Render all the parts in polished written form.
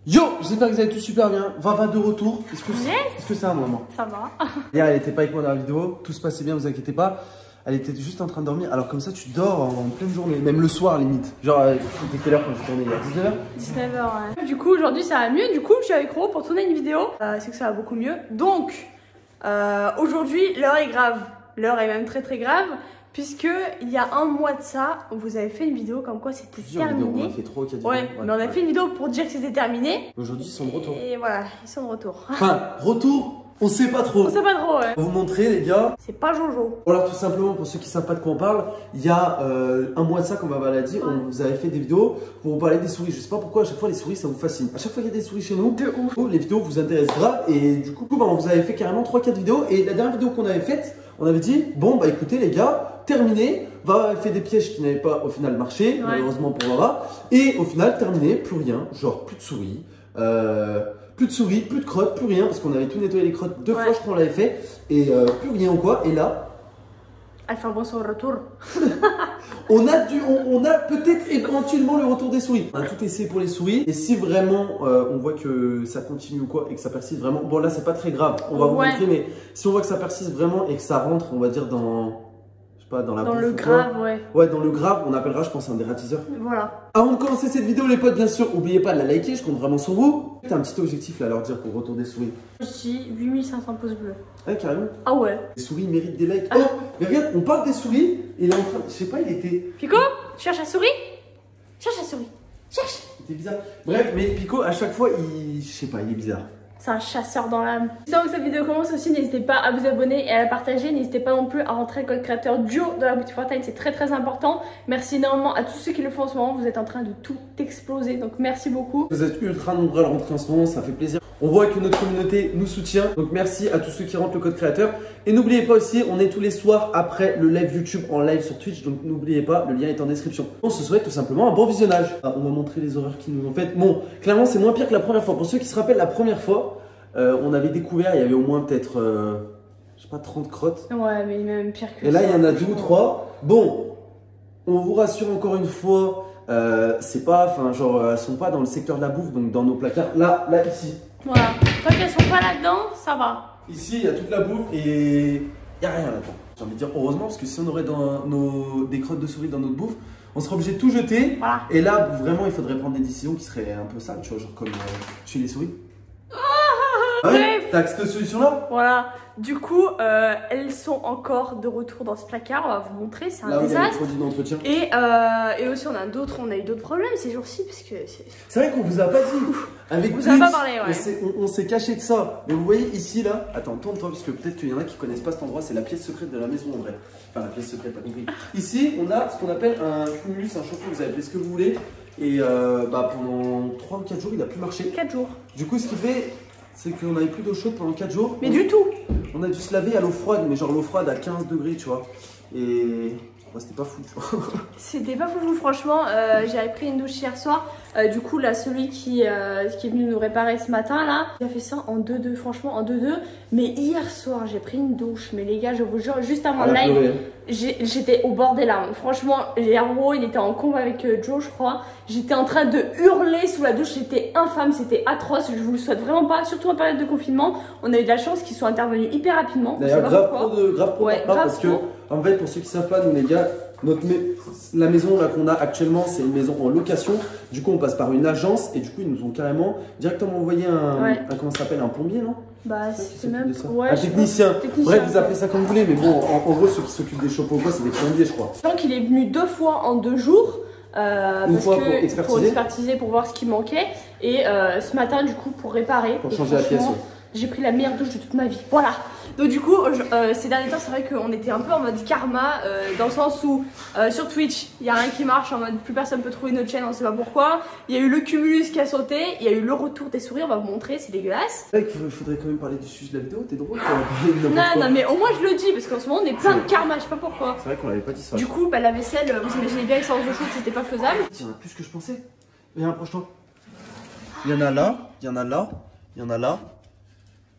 Yo, j'espère que vous allez tous super bien. Va de retour. Est-ce que c'est un moment? Ça va. Hier, elle était pas avec moi dans la vidéo. Tout se passait bien, vous inquiétez pas. Elle était juste en train de dormir. Alors comme ça, tu dors en pleine journée, même le soir limite. Genre, c'était quelle heure quand j'ai tourné hier? 19h? 19h, ouais. Du coup, aujourd'hui, ça va mieux. Du coup, je suis avec Ro pour tourner une vidéo. C'est que ça va beaucoup mieux. Donc, aujourd'hui, l'heure est grave. L'heure est même très très grave. Puisque il y a un mois de ça, vous avez fait une vidéo comme quoi c'était terminé. On a fait 3 ou 4 vidéos. Ouais, mais on a fait une vidéo pour dire que c'était terminé. Aujourd'hui, ils sont de retour. Et voilà, ils sont de retour. Enfin, retour, on sait pas trop. On sait pas trop, ouais. On va vous montrer, les gars. C'est pas Jojo. Alors, tout simplement, pour ceux qui savent pas de quoi on parle, il y a un mois de ça, comme Ava l'a dit, on vous avait fait des vidéos pour vous parler des souris. Je sais pas pourquoi, à chaque fois, les souris, ça vous fascine. À chaque fois qu'il y a des souris chez nous, de ouf. Les vidéos vous intéressent grave. Et du coup, on vous avait fait carrément 3-4 vidéos. Et la dernière vidéo qu'on avait faite, on avait dit, bon, bah écoutez, les gars, terminé. Va fait des pièges qui n'avaient pas au final marché, malheureusement pour Ava. Et au final, terminé, plus rien. Genre, plus de souris. Plus de crottes, plus rien. Parce qu'on avait tout nettoyé les crottes 2 fois, je crois, on l'avait fait. Et plus rien ou quoi. Et là. Elle fait un bon son retour. on a peut-être éventuellement le retour des souris. On a tout essayé pour les souris. Et si vraiment on voit que ça continue ou quoi et que ça persiste vraiment. Bon, là, c'est pas très grave. On va vous montrer. Mais si on voit que ça persiste vraiment et que ça rentre, on va dire dans. Pas dans la bouffe, le grave, ouais. Ouais, dans le grave, on appellera, je pense, un dératiseur. Voilà. Avant de commencer cette vidéo, les potes, bien sûr, n'oubliez pas de la liker, je compte vraiment sur vous. T'as un petit objectif là à leur dire pour retour des souris. J'ai 8500 pouces bleus. Ouais, carrément. Ah ouais. Les souris méritent des likes. Oh, mais regarde, on parle des souris, et il est en train. Je sais pas, il était. Pico, tu cherches la souris? Cherche la souris. Cherche. C'était bizarre. Bref, mais Pico, à chaque fois, il. Je sais pas, il est bizarre. C'est un chasseur dans l'âme. Avant que cette vidéo commence aussi, n'hésitez pas à vous abonner et à la partager. N'hésitez pas non plus à rentrer le code créateur duo de la boutique Fortnite, c'est très très important. Merci énormément à tous ceux qui le font en ce moment. Vous êtes en train de tout exploser, donc merci beaucoup. Vous êtes ultra nombreux à le rentrer en ce moment, ça fait plaisir. On voit que notre communauté nous soutient, donc merci à tous ceux qui rentrent le code créateur. Et n'oubliez pas aussi, on est tous les soirs après le live YouTube en live sur Twitch, donc n'oubliez pas, le lien est en description. On se souhaite tout simplement un bon visionnage. On va montrer les horreurs qu'ils nous ont faites. Bon, clairement c'est moins pire que la première fois. Pour ceux qui se rappellent la première fois, on avait découvert, il y avait au moins peut-être, je sais pas, 30 crottes. Ouais, mais même pire que ça. Et là, il y en a 2 ou 3. Bon, on vous rassure encore une fois, c'est pas, enfin, genre, elles sont pas dans le secteur de la bouffe, donc dans nos placards. Là, ici. Voilà. Tant qu'elles sont pas là-dedans, ça va. Ici, il y a toute la bouffe et il n'y a rien là-dedans. J'ai envie de dire heureusement, parce que si on aurait des crottes de souris dans notre bouffe, on serait obligé de tout jeter. Voilà. Et là, vraiment, il faudrait prendre des décisions qui seraient un peu sales, tu vois, genre comme tuer les souris. Ouais, t'as cette solution-là? Voilà. Du coup, elles sont encore de retour dans ce placard. On va vous montrer, c'est un désastre. d'entretien. Et aussi, on a eu d'autres problèmes ces jours-ci parce que c'est vrai qu'on vous a pas dit. Avec on vous a pas parlé, ouais. On s'est caché de ça. Mais vous voyez ici là, attends, tourne-toi parce que peut-être qu'il y en a qui connaissent pas cet endroit. C'est la pièce secrète de la maison en vrai. Enfin, la pièce secrète, t'as compris. Ici, on a ce qu'on appelle un cumulus, un chauffe-eau. Vous appelez ce que vous voulez. Et pendant 3 ou 4 jours, il a plus marché. 4 jours. Du coup, ce qui fait, c'est qu'on n'avait plus d'eau chaude pendant 4 jours. Mais du tout. On a dû se laver à l'eau froide, mais genre l'eau froide à 15 degrés, tu vois. Et c'était pas fou, tu vois. C'était pas fou, franchement. J'avais pris une douche hier soir. Du coup, là, celui qui est venu nous réparer ce matin, là, il a fait ça en 2-2, franchement, en 2-2. Mais hier soir, j'ai pris une douche. Mais les gars, je vous jure, juste avant le live, j'étais au bord des larmes. Franchement, Ro, il était en combat avec Joe, je crois. J'étais en train de hurler sous la douche. C'était infâme, c'était atroce. Je vous le souhaite vraiment pas, surtout en période de confinement. On a eu de la chance qu'ils soient intervenus hyper rapidement. D'ailleurs, grave pro parce que, en fait, pour ceux qui savent pas, nous les gars, la maison là qu'on a actuellement, c'est une maison en location. Du coup, on passe par une agence et du coup, ils nous ont carrément directement envoyé comment ça s'appelle, un plombier, non? Bah, c'est même un technicien. Bref, vous appelez ça comme vous voulez, mais bon, en gros, ceux qui s'occupent des chauffe-eau, c'est des plombiers, je crois. Donc, il est venu 2 fois en 2 jours. Une fois pour expertiser, pour voir ce qui manquait. Et ce matin, du coup, pour réparer. Pour changer la pièce. J'ai pris la meilleure douche de toute ma vie. Voilà. Donc du coup, ces derniers temps, c'est vrai qu'on était un peu en mode karma, dans le sens où sur Twitch, il n'y a rien qui marche, en mode plus personne peut trouver notre chaîne, on ne sait pas pourquoi. Il y a eu le cumulus qui a sauté, il y a eu le retour des souris, on va vous montrer, c'est dégueulasse. C'est vrai qu'il faudrait quand même parler du sujet de la vidéo, t'es drôle. Non, mais au moins je le dis, parce qu'en ce moment on est plein de karma, je sais pas pourquoi. C'est vrai qu'on l'avait pas dit ça. Du coup, la vaisselle, vous imaginez bien que sans eau chaude, c'était pas faisable. Il y en a plus que je pensais. Viens, approche-toi. Il y en a là, il y en a là, il y en a là.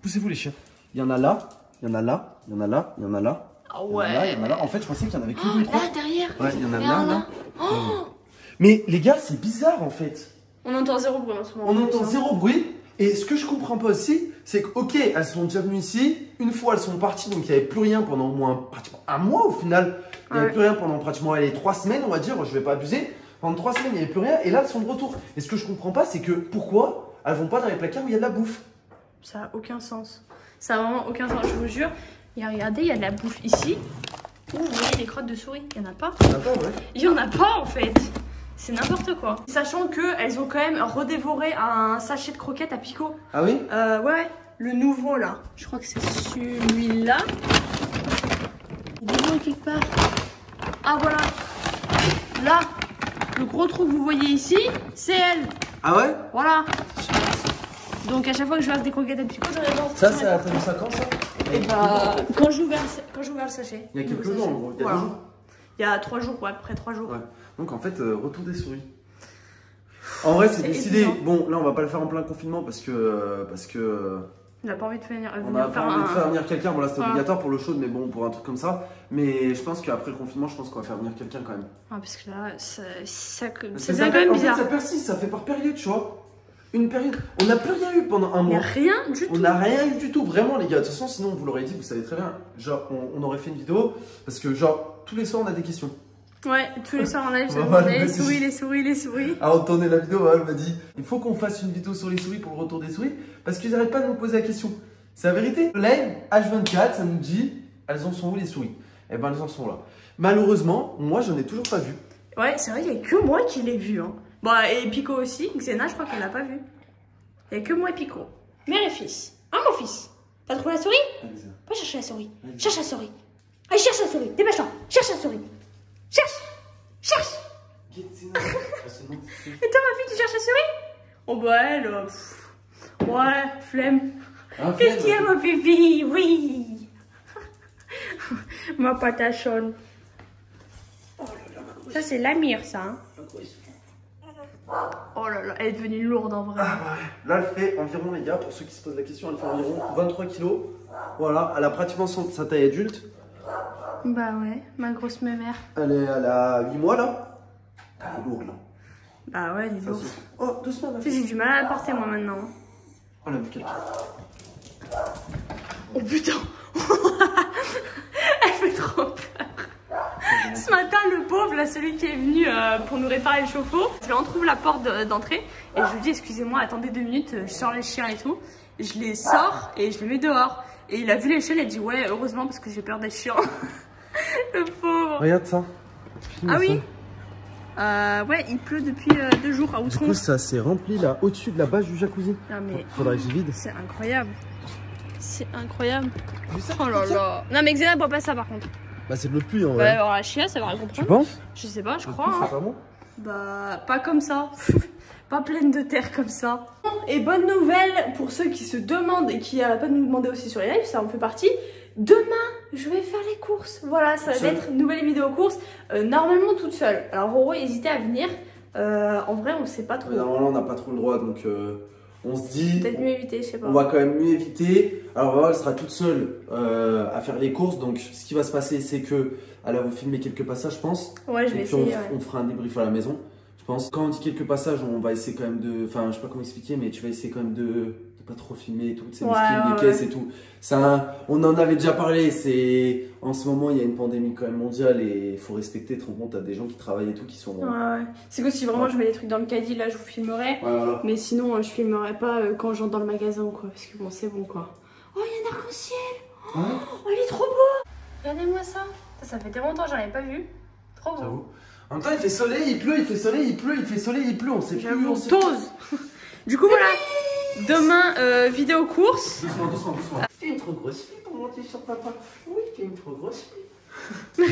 Poussez-vous les chiens. Il y en a là, il y en a là, il y en a là, il y en a là. Ah ouais. Il y en a là. En fait, je pensais qu'il y en avait que 2 ou 3. Là, derrière. Ouais, il y en a là, là. Mais les gars, c'est bizarre en fait. On entend zéro bruit en ce moment. On entend zéro bruit. Et ce que je comprends pas aussi, c'est que, ok, elles sont déjà venues ici. Une fois, elles sont parties, donc il n'y avait plus rien pendant au moins pratiquement un mois au final. Il n'y avait plus rien pendant pratiquement les 3 semaines, on va dire. Je vais pas abuser. Pendant 3 semaines, il n'y avait plus rien. Et là, elles sont de retour. Et ce que je comprends pas, c'est que pourquoi elles vont pas dans les placards où il y a de la bouffe? Ça a aucun sens. Ça a vraiment aucun sens, je vous jure. Regardez, il y a de la bouffe ici. Ouh, vous voyez les crottes de souris? Il n'y en a pas. Il y en a pas, ouais. Il n'y en a pas en fait. C'est n'importe quoi. Sachant qu'elles ont quand même redévoré un sachet de croquettes à Pico. Ah oui? Ouais, le nouveau là. Je crois que c'est celui-là. Il est loin quelque part. Ah voilà. Là, le gros trou que vous voyez ici, c'est elle. Ah ouais? Voilà. Donc à chaque fois que je verse des croquettes à Pico, je regarde. Ça, c'est à ça quand ça? Et bah, quand j'ai ouvert le sachet. Il y a quelques jours en gros. Il y a 2 jours. Il y a 3 jours, ouais, à peu près 3 jours. Ouais. Donc en fait, retour des souris. En vrai, c'est décidé. Évident. Bon, là, on va pas le faire en plein confinement parce que On n'a pas envie de venir. on a pas envie de faire venir quelqu'un. Bon, là, c'était Voilà. obligatoire pour le show, mais bon, pour un truc comme ça. Mais je pense qu'après le confinement, je pense qu'on va faire venir quelqu'un quand même. Ah, parce que là, ça Parce que devient quand même en bizarre. fait, ça persiste, ça fait par période, tu vois. Une période. On n'a plus rien eu pendant un Il n'y a mois. rien du tout. On n'a rien eu du tout, vraiment, les gars. De toute façon, sinon, on vous l'aurait dit, vous savez très bien. Genre, on aurait fait une vidéo parce que, genre, tous les soirs, on a des questions. Ouais, tous les soirs en live, je Voilà, demandais les vas-y. souris, les souris, les souris. Alors, on tournait la vidéo, elle m'a dit il faut qu'on fasse une vidéo sur les souris pour le retour des souris parce qu'ils n'arrêtent pas de nous poser la question. C'est la vérité. Le live H24, ça nous dit elles en sont où les souris? Eh ben, elles en sont là. Malheureusement, moi, j'en ai toujours pas vu. Ouais, c'est vrai qu'il n'y a que moi qui l'ai vu. Hein. Bon, et Pico aussi. Xena, je crois qu'elle l'a pas vu. Il n'y a que moi et Pico. Mère et fils. Ah, mon fils. T'as trouvé la souris? Va chercher la souris. Cherche la souris. Allez, cherche la souris. Dépêche-toi. Cherche la souris. Cherche. Cherche. Et toi, ma fille, tu cherches la souris? Oh, bah, elle. Ouais, flemme. Qu'est-ce qu'il y a, ma pipi? Oui. Ma patachonne. Ça, c'est l'Amir, ça. Hein. Oh là là, elle est devenue lourde en vrai. Ah ouais. Là, elle fait environ, les gars, pour ceux qui se posent la question, elle fait environ 23 kilos. Voilà, elle a pratiquement sa taille adulte. Bah ouais, ma grosse mémère. Elle a 8 mois là. Elle est lourde là. Bah ouais, elle est lourde. Oh, doucement, ma Tu sais, fille. j'ai du mal à la porter moi maintenant. Oh, elle a vu quelqu'un. Oh putain. Elle fait trop peur. Ce matin, le pauvre, là, celui qui est venu pour nous réparer le chauffe-eau, je lui entrouvre la porte d'entrée et je lui dis excusez-moi, attendez 2 minutes, je sors les chiens et tout. Je les sors et je les mets dehors. Et il a vu les chiens, il a dit ouais, heureusement parce que j'ai peur des chiens. Le pauvre. Regarde ça. Ah oui. Ouais, il pleut depuis 2 jours à Du Outron. coup, ça s'est rempli là, au-dessus de la base du jacuzzi. Non mais Faudrait que j'y vide. c'est incroyable. C'est incroyable. Oh là là. Non mais Xena boit pas ça par contre. Bah, c'est de l'eau de pluie en Bah vrai. alors la chia, ça va rien Tu comprendre. penses? Je sais pas, je C'est crois. Hein. pas bon? Bah, pas comme ça. Pas pleine de terre comme ça. Et bonne nouvelle pour ceux qui se demandent et qui n'arrêtent pas de nous demander aussi sur les lives, ça en fait partie. Demain, je vais faire les courses. Voilà, ça va être une nouvelle vidéo courses. Normalement toute seule. Alors Roro, hésitez à venir. En vrai, on sait pas trop. Mais normalement, on n'a pas trop le droit, donc on se dit. Peut-être mieux éviter, je sais pas. On va quand même mieux éviter. Alors voilà, elle sera toute seule à faire les courses. Donc ce qui va se passer, c'est que elle va vous filmer quelques passages, je pense. Ouais, je vais Et puis essayer. on fera un débrief à la maison. Je pense. Quand on dit quelques passages, on va essayer quand même de. Enfin, je sais pas comment expliquer, mais tu vas essayer quand même de pas trop filmer et tout. C'est les caisses et tout. Ça, on en avait déjà parlé. C'est en ce moment, il y a une pandémie quand même mondiale et il faut respecter. Te rends compte, t'as des gens qui travaillent et tout qui sont. Ouais. C'est que si vraiment je mets des trucs dans le caddie, là, je vous filmerai. Voilà. Mais sinon, je filmerai pas quand j'entre dans le magasin, quoi. Parce que bon, c'est bon, quoi. Oh, il y a un arc-en-ciel. Oh, il est trop beau. Regardez-moi ça. Ça fait tellement longtemps, j'en avais pas vu. Trop beau. J'avoue. En même temps, il fait soleil, il pleut, il fait soleil, il pleut, il fait soleil, il pleut. On sait plus. J'avoue, On sait dose. Du coup, voilà. Demain, vidéo course. Doucement, doucement, doucement. T'es une trop grosse fille pour monter sur papa. Oui, t'es une trop grosse fille.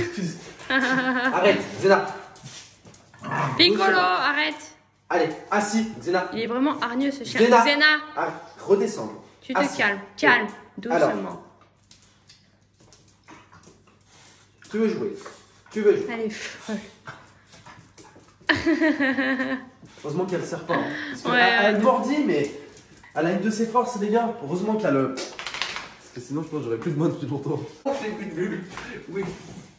Arrête, Xena. Piccolo, arrête. Allez, assis, Xena. Il est vraiment hargneux ce chien. Xena. Xena, Arrête, redescends. tu te Assis. calmes. Calme, Alors. doucement. Tu veux jouer? Tu veux jouer? Allez. Heureusement qu'elle ne sert pas. Hein. Parce qu'elle Ouais, a une mordie, mais elle a une de ses forces, les gars. Heureusement qu'elle le. Parce que sinon, je pense que j'aurais plus de mots depuis longtemps. On fait plus de bulles. Oui.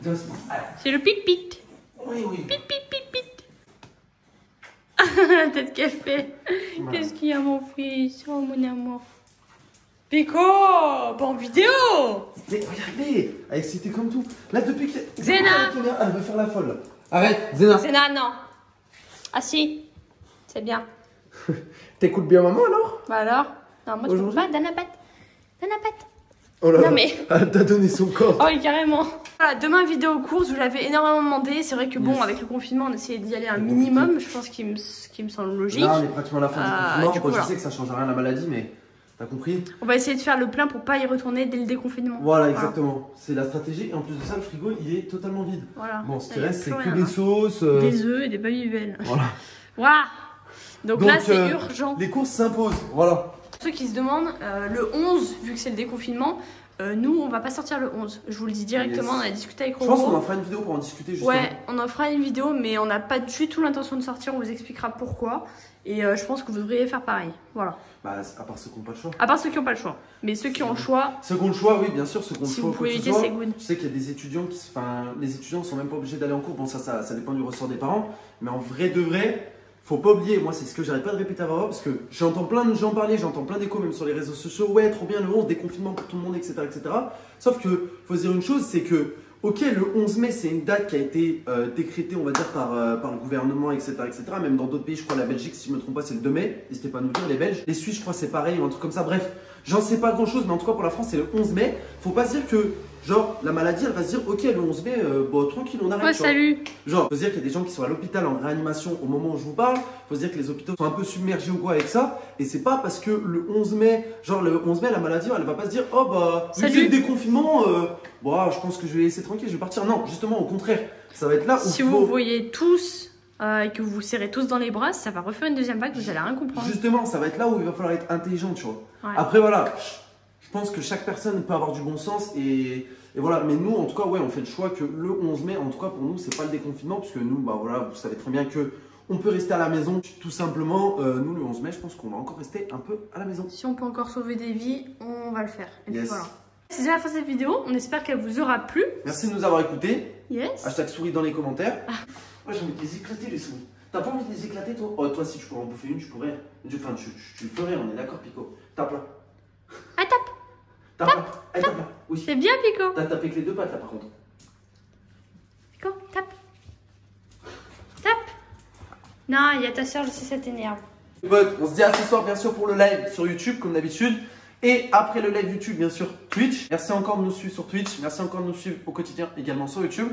Doucement. Allez. C'est le pit-pit. Oui, oui. Pit, pit, pit, pit. La tête qu'elle fait. Voilà. Qu'est-ce qu'il y a, mon fils? Oh, mon amour. Pico, pas en vidéo. Mais regardez, elle est excitée comme tout. Là, depuis que. Zéna. Elle veut faire la folle. Là. Arrête, Zéna. Zéna, non. Ah si, c'est bien. T'écoutes bien maman alors? Bah alors? Non, moi je peux pas. Donne la patte. Donne la patte. Oh là Non là. mais. Elle t'a donné son corps. Oh oui, carrément. Voilà, demain vidéo course, vous l'avez énormément demandé. C'est vrai que bon, avec le confinement, on essayait d'y aller un minimum. Je pense qu'il me semble logique. Là, on est pratiquement à la fin du confinement. du coup, Bon, je voilà. sais que ça change rien la maladie, mais t'as compris? On va essayer de faire le plein pour pas y retourner dès le déconfinement. Voilà, exactement. C'est la stratégie. Et en plus de ça, le frigo, il est totalement vide. Voilà. Bon, ce qui Il y a reste, c'est plus que rien, des hein. sauces. Des œufs et des babivelles. Voilà. Waouh. Donc là, c'est urgent. Les courses s'imposent. Voilà. Ceux qui se demandent, le 11, vu que c'est le déconfinement, nous, on va pas sortir le 11. Je vous le dis directement, on a discuté avec Je Roro. pense qu'on en fera une vidéo pour en discuter justement. Ouais, on en fera une vidéo, mais on n'a pas du tout l'intention de sortir. On vous expliquera pourquoi. Et je pense que vous devriez faire pareil. Voilà. Bah, à part ceux qui n'ont pas le choix. À part ceux qui n'ont pas le choix. Mais ceux qui ont le choix, Ceux qui ont le choix, oui, bien sûr, ceux qui ont le si choix. vous pouvez quoi que ce éviter, soit. c'est good. Je sais qu'il y a des étudiants qui. Enfin, les étudiants sont même pas obligés d'aller en cours. Bon, ça dépend du ressort des parents. Mais en vrai de vrai, faut pas oublier. Moi, c'est ce que j'arrête pas de répéter à Vara parce que j'entends plein de gens parler, j'entends plein d'échos même sur les réseaux sociaux. Ouais, trop bien le 11, déconfinement pour tout le monde, etc. etc. Sauf que, faut se dire une chose, c'est que. Ok, le 11 mai, c'est une date qui a été décrétée, on va dire, par le gouvernement, etc., etc. Même dans d'autres pays, je crois la Belgique, si je ne me trompe pas, c'est le 2 mai. N'hésitez pas à nous dire, les Belges. Les Suisses, je crois, c'est pareil, ou un truc comme ça. Bref, j'en sais pas grand-chose, mais en tout cas, pour la France, c'est le 11 mai. Faut pas se dire que, genre, la maladie, elle va se dire, ok, le 11 mai, bon, tranquille, on arrête. ouais, tu vois. salut. Genre, faut se dire qu'il y a des gens qui sont à l'hôpital en réanimation au moment où je vous parle. Faut se dire que les hôpitaux sont un peu submergés ou quoi avec ça. Et c'est pas parce que le 11 mai, genre le 11 mai, la maladie, elle va pas se dire, oh bah, vu que c'est le déconfinement, bon, je pense que je vais laisser tranquille, je vais partir. Non, justement, au contraire, ça va être là où Si vous voyez tous et que vous vous serrez tous dans les bras, ça va refaire une deuxième vague, vous allez rien comprendre. Justement, ça va être là où il va falloir être intelligent, tu vois. Ouais. Après, voilà, je pense que chaque personne peut avoir du bon sens et voilà. Mais nous, en tout cas, ouais, on fait le choix que le 11 mai, en tout cas, pour nous, c'est pas le déconfinement, puisque nous, bah voilà, vous savez très bien que on peut rester à la maison, tout simplement. Nous, le 11 mai, je pense qu'on va encore rester un peu à la maison. Si on peut encore sauver des vies, on va le faire. Et puis Yes. voilà. C'est déjà la fin de cette vidéo, on espère qu'elle vous aura plu. Merci de nous avoir écoutés. Yes. Hashtag souris dans les commentaires. Moi, j'ai envie de les éclater, les souris. T'as pas envie de les éclater, toi? Oh, toi, si tu pourrais en bouffer une, tu pourrais. Enfin, tu le ferais, on est d'accord, Pico. Tape là. Ah, tape. Tape là. Allez, tape là. Oui. C'est bien, Pico. T'as tapé avec les deux pattes, là, par contre. Pico, tape. Tape. Non, il y a ta soeur, je sais, ça t'énerve. Les potes, on se dit à ce soir, bien sûr, pour le live sur YouTube, comme d'habitude. Et après le live YouTube, bien sûr, Twitch. Merci encore de nous suivre sur Twitch. Merci encore de nous suivre au quotidien également sur YouTube.